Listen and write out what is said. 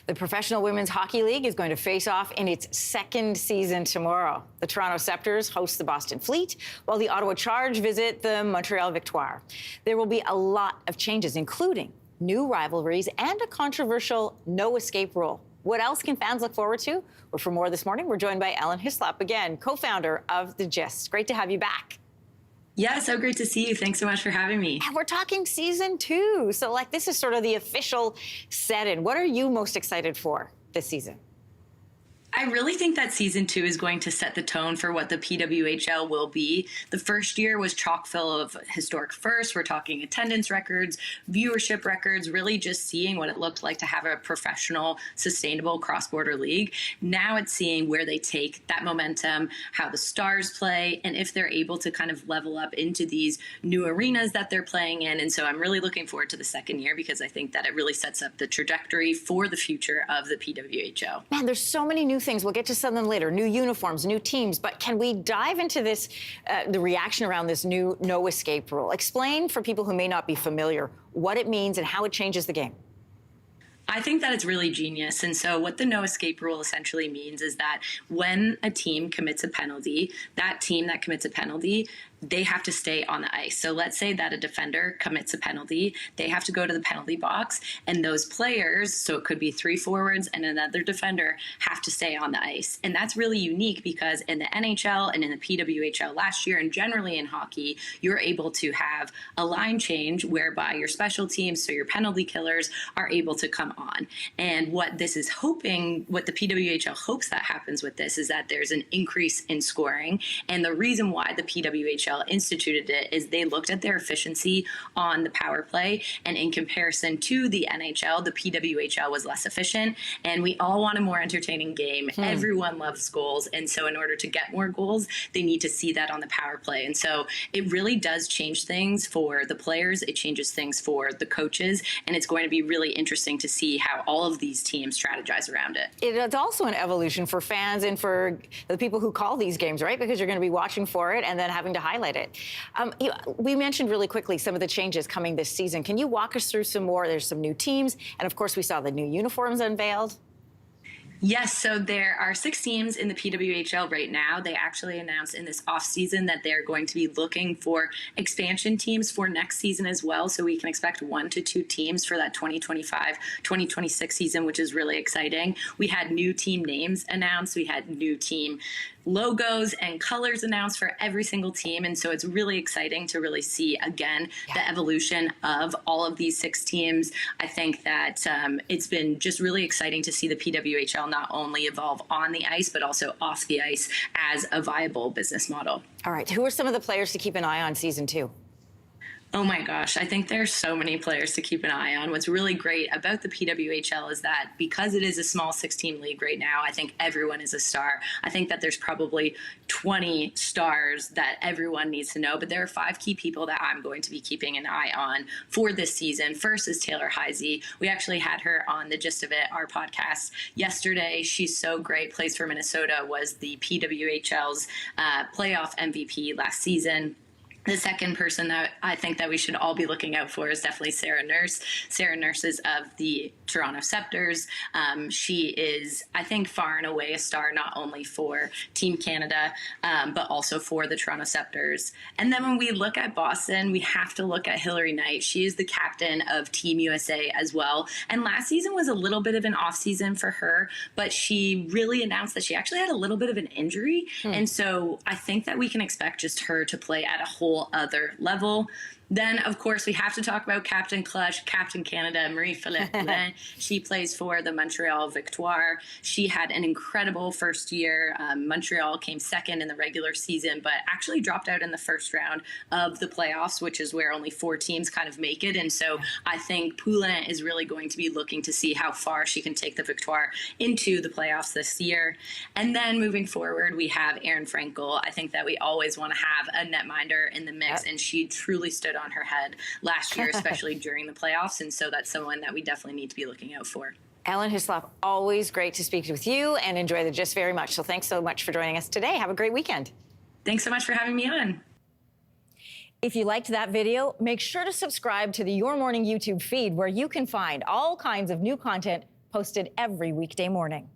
The Professional Women's Hockey League is going to face off in its second season tomorrow. The Toronto Scepters host the Boston Fleet, while the Ottawa Charge visit the Montreal Victoire. There will be a lot of changes, including new rivalries and a controversial no-escape rule. What else can fans look forward to? Well, for more this morning, we're joined by Ellen Hislop, again, co-founder of The Gist. Great to have you back. Yeah, so great to see you. Thanks so much for having me. And we're talking season 2. So, this is sort of the official set-in. What are you most excited for this season? I really think that season 2 is going to set the tone for what the PWHL will be. The first year was chock full of historic firsts. We're talking attendance records, viewership records, really just seeing what it looked like to have a professional, sustainable cross-border league. Now it's seeing where they take that momentum, how the stars play, and if they're able to kind of level up into these new arenas that they're playing in. And so I'm really looking forward to the second year because I think that it really sets up the trajectory for the future of the PWHL. Man, there's so many new things. We'll get to some of them later. New uniforms, new teams. But can we dive into this, the reaction around this new no escape rule? Explain for people who may not be familiar what it means and how it changes the game. I think that it's really genius. And so what the no escape rule essentially means is that when a team commits a penalty, that team that commits a penalty, they have to stay on the ice. So let's say that a defender commits a penalty, they have to go to the penalty box, and those players, so it could be 3 forwards and another defender, have to stay on the ice. And that's really unique because in the NHL and in the PWHL last year, and generally in hockey, you're able to have a line change whereby your special teams, so your penalty killers, are able to come on. And what this is hoping, what the PWHL hopes that happens with this is that there's an increase in scoring. And the reason why the PWHL instituted it is they looked at their efficiency on the power play, and in comparison to the NHL, the PWHL was less efficient, and we all want a more entertaining game. Everyone loves goals, and so in order to get more goals, they need to see that on the power play. And so it really does change things for the players, it changes things for the coaches, and it's going to be really interesting to see how all of these teams strategize around it. It's also an evolution for fans and for the people who call these games, right? Because you're going to be watching for it and then having to highlight it. We mentioned really quickly some of the changes coming this season. Can you walk us through some more? There's some new teams, and of course we saw the new uniforms unveiled. Yes, so there are 6 teams in the PWHL right now. They actually announced in this offseason that they're going to be looking for expansion teams for next season as well. So we can expect 1 to 2 teams for that 2025-2026 season, which is really exciting. We had new team names announced. We had new team logos and colors announced for every single team. And so it's really exciting to really see, again, the evolution of all of these 6 teams. I think that it's been just really exciting to see the PWHL not only evolve on the ice, but also off the ice as a viable business model. All right. Who are some of the players to keep an eye on season 2? Oh my gosh, I think there's so many players to keep an eye on. What's really great about the PWHL is that because it is a small 6-team league right now, I think everyone is a star. I think that there's probably 20 stars that everyone needs to know, but there are 5 key people that I'm going to be keeping an eye on for this season. First is Taylor Heisey. We actually had her on The Gist of It, our podcast, yesterday. She's so great, plays for Minnesota, was the PWHL's playoff MVP last season. The second person that I think that we should all be looking out for is definitely Sarah Nurse. Sarah Nurse is of the Toronto Scepters. She is, I think, far and away a star, not only for Team Canada, but also for the Toronto Scepters. And then when we look at Boston, we have to look at Hillary Knight. She is the captain of Team USA as well. And last season was a little bit of an off season for her, but she really announced that she actually had a little bit of an injury. And so I think that we can expect just her to play at a whole other level. Then, of course, we have to talk about Captain Clutch, Captain Canada, Marie-Philippe Poulin. She plays for the Montreal Victoire. She had an incredible first year. Montreal came second in the regular season, but actually dropped out in the first round of the playoffs, which is where only 4 teams kind of make it. And so I think Poulin is really going to be looking to see how far she can take the Victoire into the playoffs this year. And then moving forward, we have Erin Frankel. I think that we always want to have a netminder in the mix, and she truly stood on her head last year, especially during the playoffs. And so that's someone that we definitely need to be looking out for. Ellen Hislop, always great to speak with you and enjoy The Gist very much. So thanks so much for joining us today. Have a great weekend. Thanks so much for having me on. If you liked that video, make sure to subscribe to the Your Morning YouTube feed, where you can find all kinds of new content posted every weekday morning.